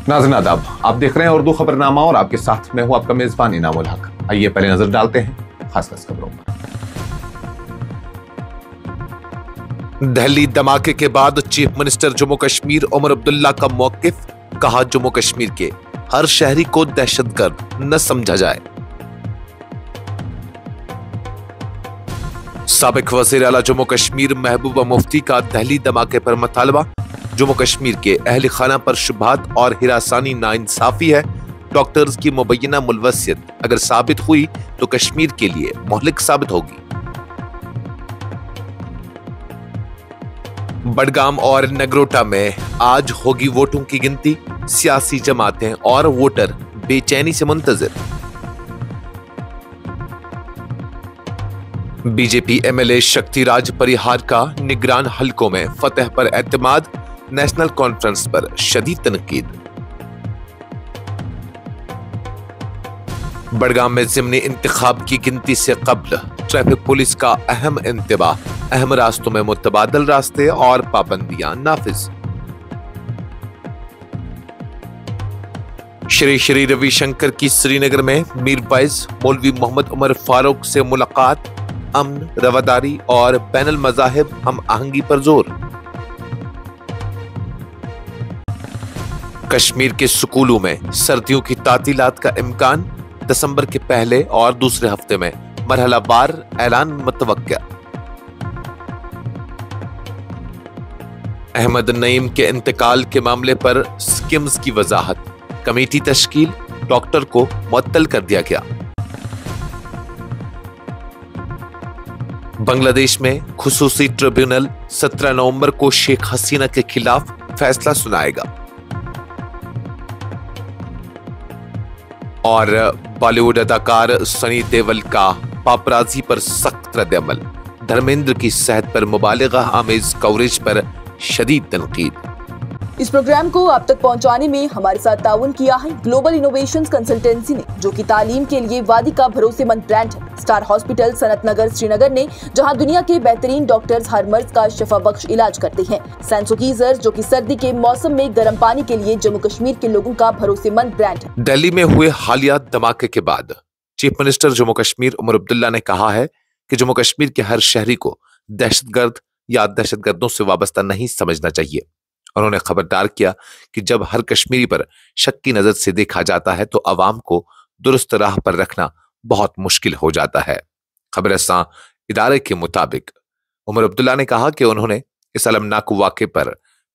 नाज़रीन आदाब, आप देख रहे हैं उर्दू खबरनामा और आपके साथ मैं हूं आपका मेजबान इनामुल हक। आइए पहले नजर डालते हैं खास खबरों पर। दिल्ली धमाके के बाद चीफ मिनिस्टर जम्मू कश्मीर उमर अब्दुल्ला का मौकिफ, कहा जम्मू कश्मीर के हर शहरी को दहशतगर्द न समझा जाए। साबिक वज़ीर आला जम्मू कश्मीर महबूबा मुफ्ती का दिल्ली धमाके पर मुतालबा, जम्मू कश्मीर के अहल खाना पर शुबहात और हिरासानी नाइंसाफी है। डॉक्टर्स की मुबैना मुलवसियत अगर साबित हुई तो कश्मीर के लिए मोहलिक साबित होगी। बडगाम और नगरोटा में आज होगी वोटों की गिनती, सियासी जमातें और वोटर बेचैनी से मुंतजिर। बीजेपी एमएलए शक्तिराज परिहार का निगरान हलकों में फतह पर एतमाद, नेशनल कॉन्फ्रेंस पर शदीद तनकीद। बडगाम में ज़िमनी इंतखाब की गिनती से कब्ल ट्रैफिक पुलिस का अहम इंतबाह, अहम रास्तों में मुतबादल रास्ते और पाबंदियां नाफिज। श्री श्री रविशंकर की श्रीनगर में मीर फैज मौलवी मोहम्मद उमर फारूक से मुलाकात, अमन, रवादारी और बैनुल मज़ाहिब हम आहंगी पर जोर। कश्मीर के स्कूलों में सर्दियों की तातीलात का इम्कान, दिसंबर के पहले और दूसरे हफ्ते में मरहलावार ऐलान मुतवक्किया। अहमद नईम के इंतकाल के मामले पर स्किम्स की वजाहत, कमेटी तश्कील, डॉक्टर को मुअत्तल कर दिया गया। बांग्लादेश में खुसूसी ट्रिब्यूनल 17 नवंबर को शेख हसीना के खिलाफ फैसला सुनाएगा। और बॉलीवुड अदाकार सनी देओल का पापराजी पर सख्त रद्द-ए-अमल, धर्मेंद्र की सेहत पर मुबालिगा आमेज कवरेज पर शदीद तनकीद। इस प्रोग्राम को आप तक पहुंचाने में हमारे साथ ताउन किया है ग्लोबल इनोवेशंस कंसल्टेंसी ने, जो कि तालीम के लिए वादी का भरोसेमंद ब्रांड है। स्टार हॉस्पिटल सनत नगर श्रीनगर ने, जहां दुनिया के बेहतरीन डॉक्टर्स हर मर्ज का शफा बख्श इलाज करते हैं। सेंसोगीजर, जो कि सर्दी के मौसम में गर्म पानी के लिए जम्मू कश्मीर के लोगों का भरोसेमंद ब्रांड है। दिल्ली में हुए हालिया धमाके के बाद चीफ मिनिस्टर जम्मू कश्मीर उमर अब्दुल्ला ने कहा है कि जम्मू कश्मीर के हर शहरी को दहशतगर्द या दहशतगर्दों से वाबस्ता नहीं समझना चाहिए। उन्होंने खबरदार किया कि जब हर कश्मीरी पर शक की नजर से देखा जाता है तो अवाम को दुरुस्त राह पर रखना बहुत मुश्किल हो जाता है। खबरसां इदारे के मुताबिक उमर अब्दुल्ला ने कहा कि उन्होंने इस अलमनाक वाक़े पर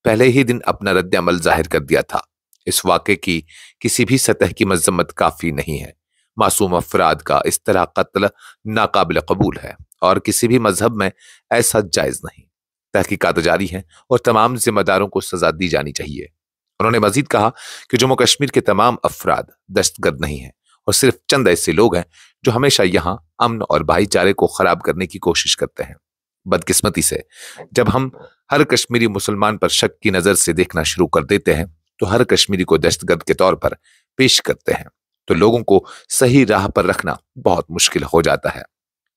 पहले ही दिन अपना रद्द-ए-अमल जाहिर कर दिया था। इस वाक़े की किसी भी सतह की मजम्मत काफी नहीं है। मासूम अफराद का इस तरह कत्ल नाकाबिल कबूल है और किसी भी मजहब में ऐसा जायज नहीं। तहकीकात जारी हैं और तमाम जिम्मेदारों को सजा दी जानी चाहिए। उन्होंने मजीद कहा कि जम्मू कश्मीर के तमाम अफराद दहशतगर्द नहीं हैं और सिर्फ चंद ऐसे लोग हैं जो हमेशा यहाँ अमन और भाईचारे को खराब करने की कोशिश करते हैं। बदकिस्मती से जब हम हर कश्मीरी मुसलमान पर शक की नजर से देखना शुरू कर देते हैं तो हर कश्मीरी को दहशतगर्द के तौर पर पेश करते हैं, तो लोगों को सही राह पर रखना बहुत मुश्किल हो जाता है।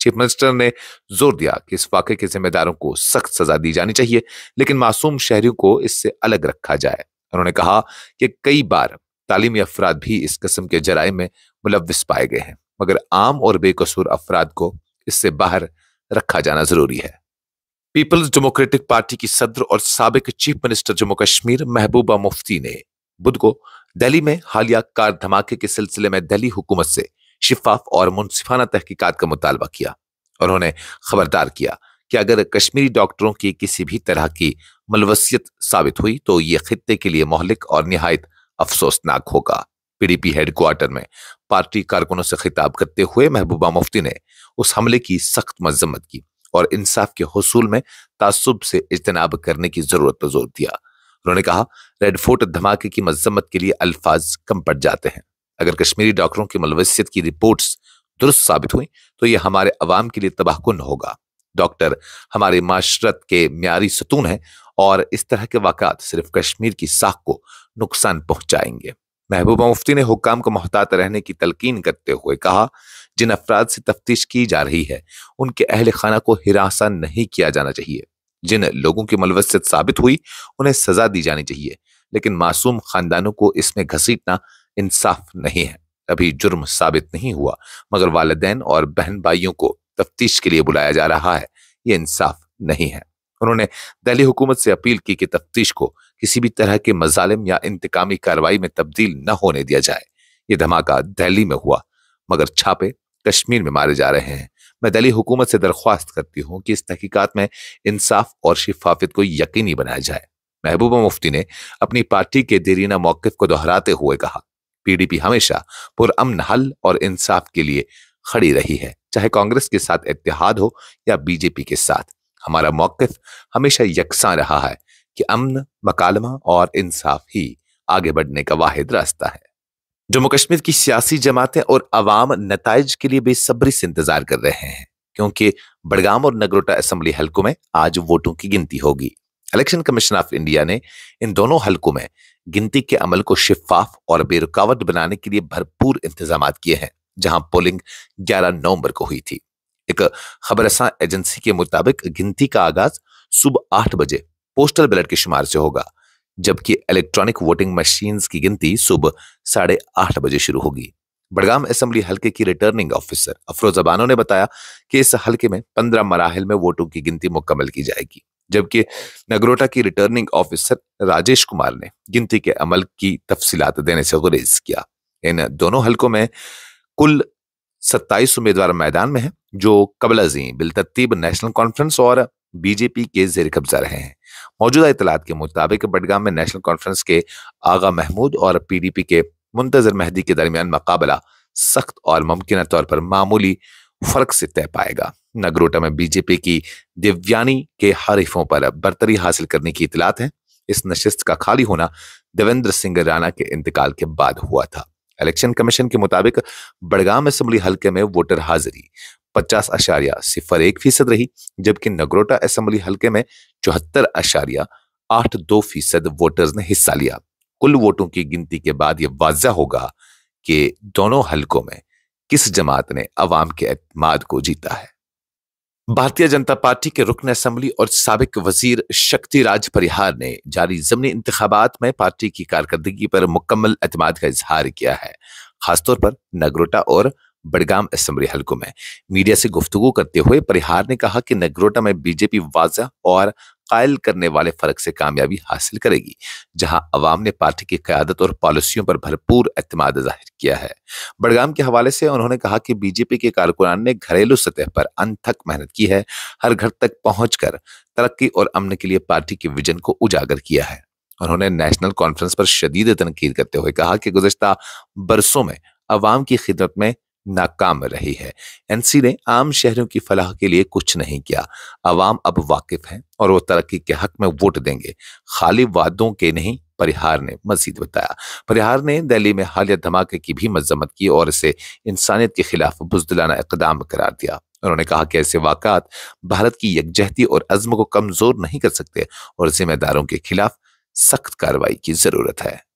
चीफ मिनिस्टर ने जोर दिया कि इस वाक़े के जिम्मेदारों को सख्त सजा दी जानी चाहिए, लेकिन मासूम शहरियों को इससे अलग रखा जाए। उन्होंने कहा कि कई बार तालीमी अफराद भी इस किस्म के जराइम में मुलव्विस पाए गए हैं, मगर आम और बेकसूर अफराद को इससे बाहर रखा जाना जरूरी है। पीपल्स डेमोक्रेटिक पार्टी की सदर और साबिक चीफ मिनिस्टर जम्मू कश्मीर महबूबा मुफ्ती ने बुध को दिल्ली में हालिया कार धमाके के सिलसिले में दिल्ली हुकूमत से शिफाफ और मुनसिफाना तहकीकात का मुतालबा किया। उन्होंने खबरदार किया कि अगर कश्मीरी डॉक्टरों की किसी भी तरह की मुलवसियत साबित हुई तो ये खित्ते के लिए मोहलिक और निहायत अफसोसनाक होगा। पीडीपी हेडक्वार्टर में पार्टी कारकुनों से खिताब करते हुए महबूबा मुफ्ती ने उस हमले की सख्त मजम्मत की और इंसाफ के हुसूल में तासुब से इज्तनाब करने की जरूरत पर जोर दिया। उन्होंने कहा, रेड फोर्ट धमाके की मजम्मत के लिए अल्फाज कम पड़ जाते हैं। अगर कश्मीरी डॉक्टरों की मुलवसियत की रिपोर्ट्स दुरुस्त साबित हुई तो यह हमारे अवाम के लिए तबाहकुन होगा। डॉक्टर हमारे माशरत के म्यारी सतून हैं और इस तरह के वाक़ात सिर्फ कश्मीर की साख को नुकसान पहुंचाएंगे। महबूबा मुफ्ती ने हुक्काम को मोहतात रहने की तलकीन करते हुए कहा, जिन अफराद से तफ्तीश की जा रही है उनके अहल खाना को हिरासा नहीं किया जाना चाहिए। जिन लोगों की मुलवसियत साबित हुई उन्हें सजा दी जानी चाहिए। लेकिन मासूम खानदानों को इसमें घसीटना इंसाफ नहीं है। अभी जुर्म साबित नहीं हुआ मगर वालिदैन और बहन भाइयों को तफ्तीश के लिए बुलाया जा रहा है, ये इंसाफ नहीं है। उन्होंने दिल्ली हुकूमत से अपील की कि तफ्तीश को किसी भी तरह के मजालिम या इंतकामी कार्रवाई में तब्दील न होने दिया जाए। ये धमाका दिल्ली में हुआ मगर छापे कश्मीर में मारे जा रहे हैं। मैं दिल्ली हुकूमत से दरख्वास्त करती हूं कि इस तहकीकात में इंसाफ और शिफाफियत को यकीनी बनाया जाए। महबूबा मुफ्ती ने अपनी पार्टी के देरीना मौक़िफ़ को दोहराते हुए कहा, पीडीपी हमेशा पुरअमन हल और इंसाफ के लिए खड़ी रही है, चाहे कांग्रेस के साथ इत्तेहाद हो या बीजेपी के साथ। हमारा मौक़िफ़ हमेशा यकसां रहा है कि अमन, मकालमा और इंसाफ ही आगे बढ़ने का वाहिद रास्ता है। जम्मू कश्मीर की सियासी जमातें और अवाम नताइज के लिए बेसब्री से इंतजार कर रहे हैं, क्योंकि बडगाम और नगरोटा असेंबली हलकों में आज वोटों की गिनती होगी। इलेक्शन कमीशन ऑफ इंडिया ने इन दोनों हलकों में गिनती के अमल को शिफाफ और बेरुकावट बनाने के लिए भरपूर इंतजाम किए हैं, जहां पोलिंग 11 नवंबर को हुई थी। एक खबरसां एजेंसी के मुताबिक गिनती का आगाज सुबह 8 बजे पोस्टल बैलेट के शुमार से होगा, जबकि इलेक्ट्रॉनिक वोटिंग मशीन्स की गिनती सुबह 8:30 बजे शुरू होगी। बडगाम असेंबली हलके की रिटर्निंग ऑफिसर अफरोजा बानो ने बताया कि इस हलके में 15 मराहिल में वोटों की गिनती मुकम्मल की जाएगी, जबकि नगरोटा की रिटर्निंग ऑफिसर राजेश कुमार ने गिनती के अमल की तफसीलात देने से गुरेज किया। इन दोनों हलकों में कुल 27 उम्मीदवार मैदान में हैं, जो कबल-अज़ीं बिलतरतीब नेशनल कॉन्फ्रेंस और बीजेपी के जेर कब्जा रहे हैं। मौजूदा इतलात के मुताबिक बडगाम में नेशनल कॉन्फ्रेंस के आगा महमूद और पीडीपी के मुंतजर मेहदी के दरमियान मुकाबला सख्त और मुमकिन तौर पर मामूली फर्क से तय पाएगा। नगरोटा में बीजेपी की दिव्यानी के हरीफों पर बरतरी हासिल करने की इतलात है। इस नशिस्त का खाली होना देवेंद्र सिंह राणा के इंतकाल के बाद हुआ था। इलेक्शन कमीशन के मुताबिक बडगाम असेंबली हलके में वोटर हाजिरी 50.01% रही, जबकि नगरोटा असेंबली हलके में 74.82% वोटर्स ने हिस्सा लिया। कुल वोटों की गिनती के बाद यह वाज़ह होगा कि दोनों हलकों में किस जमात ने अवाम के एतमाद को जीता है। भारतीय जनता पार्टी के रुकन असेंबली और साबिक वजीर शक्ति राज परिहार ने जारी ज़मीनी इंतखाबात में पार्टी की कारकर्दगी पर मुकम्मल एतमाद का इजहार किया है। खासतौर पर नगरोटा और बडगाम असेंबली हलकों में मीडिया से गुफ्तगू करते हुए परिहार ने कहा कि नगरोटा में बीजेपी वाज़ह और कायल करने वाले फर्क से कामयाबी हासिल करेगी, जहां अवाम ने पार्टी की क़यादत और पॉलिसियों पर भरपूर एतमाद जाहिर किया है। बडगाम के हवाले से उन्होंने कहा कि बीजेपी के कारकुनान ने घरेलू सतह पर अनथक मेहनत की है, हर घर तक पहुंचकर तरक्की और अमन के लिए पार्टी के विजन को उजागर किया है। उन्होंने नेशनल कॉन्फ्रेंस पर शदीद तनकीद करते हुए कहा कि गुज़श्ता बरसों में अवाम की खिदमत में नाकाम रही है। एनसी ने आम शहरों की फलाह के लिए कुछ नहीं किया। अवाम अब वाकिफ है और वो तरक्की के हक में वोट देंगे, खाली वादों के नहीं, परिहार ने मजीद बताया। परिहार ने दिल्ली में हालिया धमाके की भी मजम्मत की और इसे इंसानियत के खिलाफ बुज़दिलाना इक़दाम करार दिया। उन्होंने कहा कि ऐसे वाक़ात भारत की यकजहती और अज़्म को कमजोर नहीं कर सकते और जिम्मेदारों के खिलाफ सख्त कार्रवाई की जरूरत है।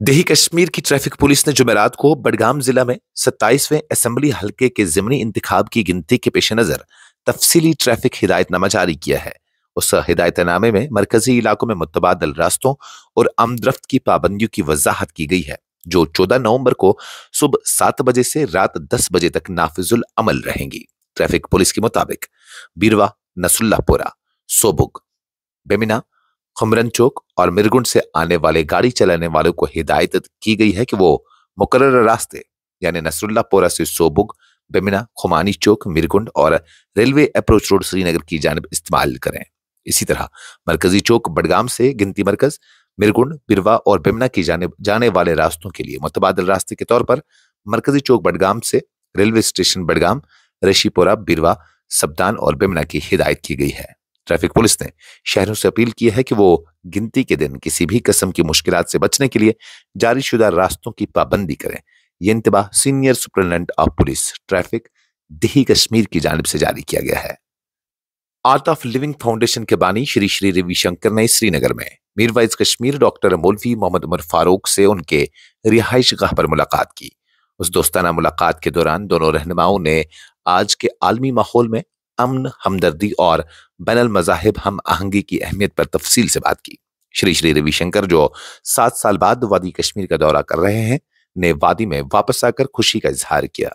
देही कश्मीर की ट्रैफिक पुलिस ने जुमेरात को बडगाम जिला में 27वें असेंबली हलके के ज़िमनी इंतखाब की गिनती के पेश नजर तफसीली ट्रैफिक हिदायतनामा जारी किया है। उस हिदायतनामे में मरकजी इलाकों में मुतबादल रास्तों और आमदरफ्त की पाबंदियों की वजाहत की गई है, जो 14 नवंबर को सुबह 7 बजे से रात 10 बजे तक नाफिजुल अमल रहेंगी। ट्रैफिक पुलिस के मुताबिक बीरवा, नसरुल्लाहपुरा, सोबुग, बेमिना, खुमरन चौक और मिरगुंड से आने वाले गाड़ी चलाने वालों को हिदायत की गई है कि वो मुकर्रर रास्ते यानी नसरुल्लाहपुरा से सोबुग, बेमिना, खुमानी चौक, मिरगुंड और रेलवे अप्रोच रोड श्रीनगर की जानिब इस्तेमाल करें। इसी तरह मरकजी चौक बडगाम से गिनती मरकज, मिरगुंड, बिरवा और बेमिना की जानिब जाने वाले रास्तों के लिए मुतबादल रास्ते के तौर पर मरकजी चौक बडगाम से रेलवे स्टेशन बडगाम, रेशीपुरा, बिरवा, सबदान और बेमिना की हिदायत की गई है। ट्रैफिक पुलिस ने शहरों से अपील की है कि वो गिनती के दिन किसी भी किस्म की मुश्किलात से बचने के लिए जारी शुदा रास्तों की पाबंदी करें। ये इंतबाह senior superintendent of police traffic देही कश्मीर की जानिब से जारी किया गया है। आर्ट ऑफ लिविंग फाउंडेशन के बानी श्री श्री रविशंकर ने श्रीनगर में मीरवाइज कश्मीर डॉक्टर मौलवी मोहम्मद उमर फारूक से उनके रिहाइश गाह पर मुलाकात की। उस दोस्ताना मुलाकात के दौरान दोनों रहनुमाओं ने आज के आलमी माहौल में अमन, हमदर्दी और बैनुल मज़ाहिब हम आहंगी की अहमियत पर तफसील से बात की। श्री श्री रविशंकर, जो 7 साल बाद वादी कश्मीर का दौरा कर रहे हैं, ने वादी में वापस आकर खुशी का इजहार किया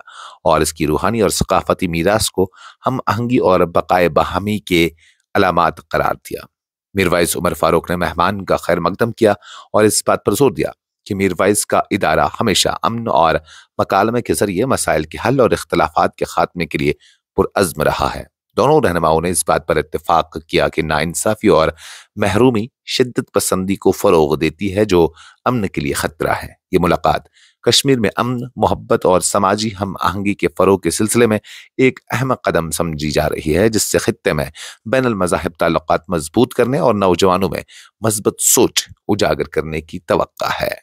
और इसकी रूहानी और सकाफती मीरास को हम आहंगी और बकाए बहामी के अलामात करार दिया। मीरवाइज उमर फारूक ने मेहमान का खैर मकदम किया और इस बात पर जोर दिया कि मीरवाइज का इदारा हमेशा अमन और मकालमे के जरिए मसाइल के हल और इख्तलाफात के खात्मे के लिए पुरअज़्म रहा है। दोनों रहनुमाओं ने इस बात पर इत्तेफाक किया कि नाइंसाफी और महरूमी शिद्दत पसंदी को फरोग देती है, जो अमन के लिए खतरा है। ये मुलाकात कश्मीर में अमन, मोहब्बत और समाजी हम आहंगी के फरोग के सिलसिले में एक अहम कदम समझी जा रही है, जिससे खित्ते में बैनुल मज़ाहिब ताल्लुकात मजबूत करने और नौजवानों में मस्बत सोच उजागर करने की तवक्का है।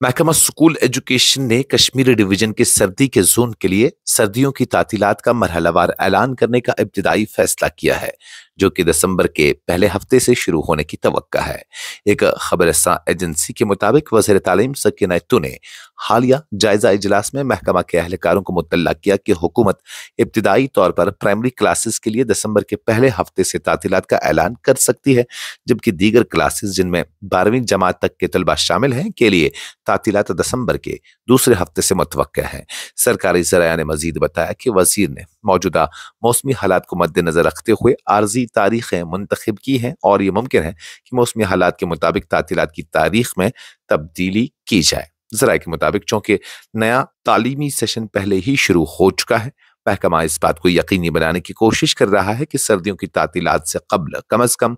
महकमा स्कूल एजुकेशन ने कश्मीर डिवीजन के सर्दी के जोन के लिए सर्दियों की तातीलात का मरहलावार ऐलान करने का इब्तिदाई फैसला किया है, जो कि दिसंबर के पहले हफ्ते से शुरू होने की तवक्का है। एक खबरसां एजेंसी के मुताबिक वज़ीर तालीम सकीना नत्तू ने हालिया जायजा इजलास में महकमा के अहलकारों को मुत्तला किया कि हुकूमत इब्तिदाई तौर पर प्राइमरी क्लासेस के लिए दिसंबर के पहले हफ्ते से तातीलात का ऐलान कर सकती है, जबकि दीगर क्लासेस जिनमें 12वीं जमात तक के तलबा शामिल हैं के लिए तातीलात दिसंबर के दूसरे हफ्ते से मुतवक्का है। सरकारी ज़राया ने मजीद बताया कि वजीर ने मौजूदा मौसमी हालात को मद्देनजर रखते हुए आर्जी तारीखें मुंतखब की हैं और ये मुमकिन है कि मौसमी हालात के मुताबिक तातीलात की तारीख में तब्दीली की जाए। ज़राए के मुताबिक चूंकि नया तालीमी सेशन पहले ही शुरू हो चुका है, महकमा इस बात को यकीनी बनाने की कोशिश कर रहा है कि सर्दियों की तातीलात से कब्ल कम अज कम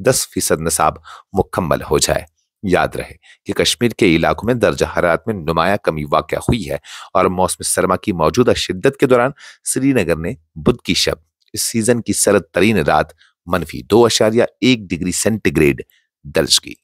10% निसाब मुकम्मल हो जाए। याद रहे कि कश्मीर के इलाकों में दर्जा हरारत में नुमाया कमी वाक़या हुई है और मौसम सरमा की मौजूदा शिद्दत के दौरान श्रीनगर ने बुध की शब इस सीजन की सर्द तरीन रात -2.1 डिग्री सेंटीग्रेड दर्ज की।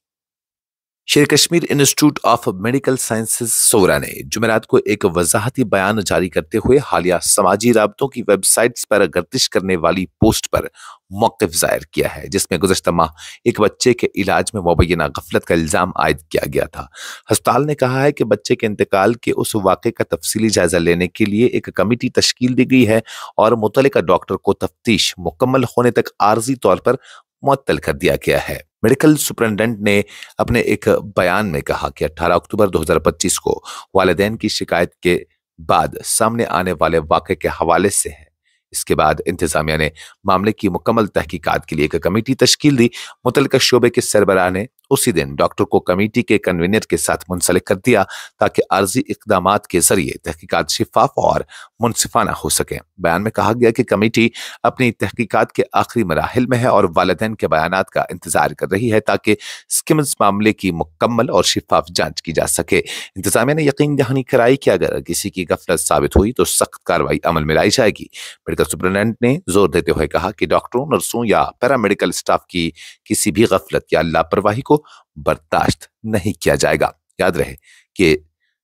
Sher Kashmir institute of medical sciences Soura ने जुमेरात को एक वजाहती बयान जारी करते हुए हालिया समाजी राबतों की वेबसाइट्स पर गर्दिश करने वाली पोस्ट पर मौक़िफ़ ज़ाहिर किया है, जिसमें गुज़श्ता माह एक बच्चे के इलाज में मुबैना गफलत का इल्ज़ाम आयद किया गया था। अस्पताल ने कहा है कि बच्चे के इंतकाल के उस वाक़े का तफसीली जायजा लेने के लिए एक कमेटी तश्कील दी गई है और मुतल्लिका डॉक्टर को तफ्तीश मुकम्मल होने तक आर्जी तौर पर मुअत्तल कर दिया गया है। मेडिकल सुपरिटेंडेंट ने अपने एक बयान में कहा कि 18 अक्टूबर 2025 को वालिदैन की शिकायत के बाद सामने आने वाले वाक़े के हवाले से है। इसके बाद इंतजामिया ने मामले की मुकम्मल तहकीकात के लिए एक कमेटी तश्कील दी। मुतल्लिका शोबे के सरबराह ने उसी दिन डॉक्टर को कमेटी के कन्वीनर के साथ मुंसलिक कर दिया ताकि आर्जी इक़दामात के जरिए तहकीकात शिफाफ और मुनसिफाना हो सके। बयान में कहा गया कि कमेटी अपनी तहकीकात के आखिरी मराहिल में है और वालिदैन के बयानात का इंतजार कर रही है ताकि स्किम्स मामले की मुकम्मल और शिफाफ जांच की जा सके। इंतजामिया ने यकीन दहानी कराई कि अगर किसी की गफलत साबित हुई तो सख्त कार्रवाई अमल में लाई जाएगी। मेडिकल सुपरिटेंडेंट ने जोर देते हुए कहा कि डॉक्टरों, नर्सों या पैरामेडिकल स्टाफ की किसी भी गफलत या लापरवाही को बर्दाश्त नहीं किया जाएगा। याद रहे कि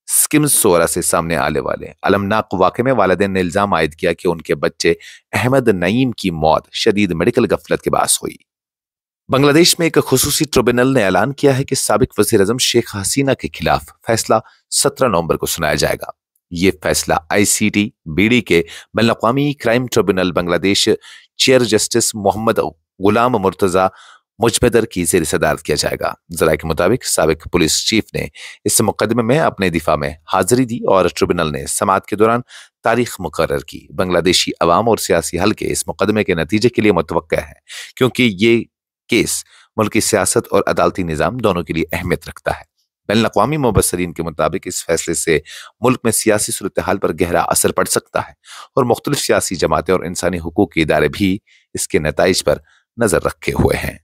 स्किम्स सोरा से सामने आने वाले अलमनाक वाक़े में वालिदैन ने इल्जाम आयद किया कि उनके बच्चे अहमद नईम की मौत शदीद मेडिकल गफलत के बायस हुई। बांग्लादेश में एक खुसूसी ट्रिब्यूनल ने ऐलान किया है कि साबिक वज़ीर आज़म शेख हसीना के खिलाफ फैसला 17 नवंबर को सुनाया जाएगा। ये फैसला ICT BD के बैनुल-अक़वामी crime tribunal Bangladesh chair justice Mohammad Golam Mortuza Mozumder की ज़ेर सदारत किया जाएगा। ज़राए के मुताबिक साबिक पुलिस चीफ ने इस मुकदमे में अपने दिफा में हाजिरी दी और ट्रिब्यूनल ने समाअत के दौरान तारीख मुकर्रर की। बांग्लादेशी अवाम और सियासी हल्के इस मुकदमे के नतीजे के लिए मुतवक्का है, क्योंकि ये केस मुल्की सियासत और अदालती निज़ाम दोनों के लिए अहमियत रखता है। बैनुल-अक़वामी मुबस्सिरीन के मुताबिक इस फैसले से मुल्क में सियासी सूरत हाल पर गहरा असर पड़ सकता है और मुख्तलिफ सियासी जमातें और इंसानी हुकूक के इदारे भी इसके नताइज पर नजर रखे हुए हैं।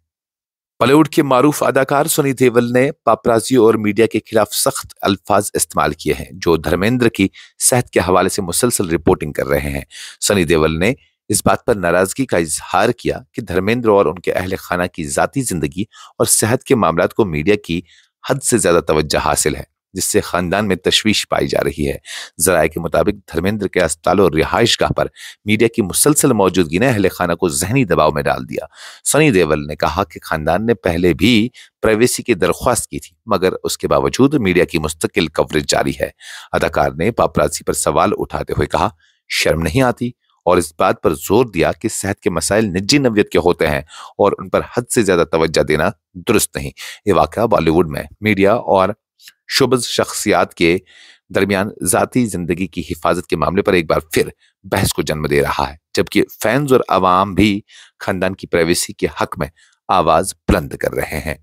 बॉलीवुड के मारूफ अदाकार सनी देओल ने पापराजी और मीडिया के खिलाफ सख्त अल्फाज इस्तेमाल किए हैं, जो धर्मेंद्र की सेहत के हवाले से मुसलसल रिपोर्टिंग कर रहे हैं। सनी देओल ने इस बात पर नाराजगी का इजहार किया कि धर्मेंद्र और उनके अहले खाना की जाती जिंदगी और सेहत के मामलात को मीडिया की हद से ज्यादा तवज्जो हासिल है, जिससे खानदान में तशवीश पाई जा रही है। ज़राए के मुताबिक धर्मेंद्र के अस्पताल और रिहाइशगाह पर मीडिया की मुसलसल मौजूदगी ने अहले खाना को जहनी दबाव में डाल दिया। सनी देओल ने कहा कि खानदान ने पहले भी प्राइवेसी की दरख्वास्त की थी, मगर उसके बावजूद मीडिया की मुस्तकिल कवरेज जारी है। अदाकार ने पापराजी पर सवाल उठाते हुए कहा, शर्म नहीं आती और इस बात पर जोर दिया कि सेहत के मसाइल निजी नवियत के होते हैं और उन पर हद से ज्यादा तवज्जो देना दुरुस्त नहीं। ये वाकया बॉलीवुड में मीडिया और शोबज शख्सियात के दरमियान जाती जिंदगी की हिफाजत के मामले पर एक बार फिर बहस को जन्म दे रहा है, जबकि फैंस और अवाम भी खानदान की प्राइवेसी के हक में आवाज बुलंद कर रहे हैं।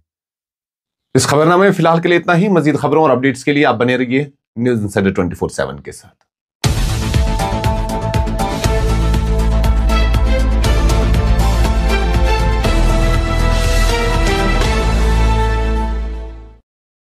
इस खबरनामे में फिलहाल के लिए इतना ही। मजीद खबरों और अपडेट्स के लिए आप बने रहिए न्यूज़ इंसाइडर 24/7 के साथ।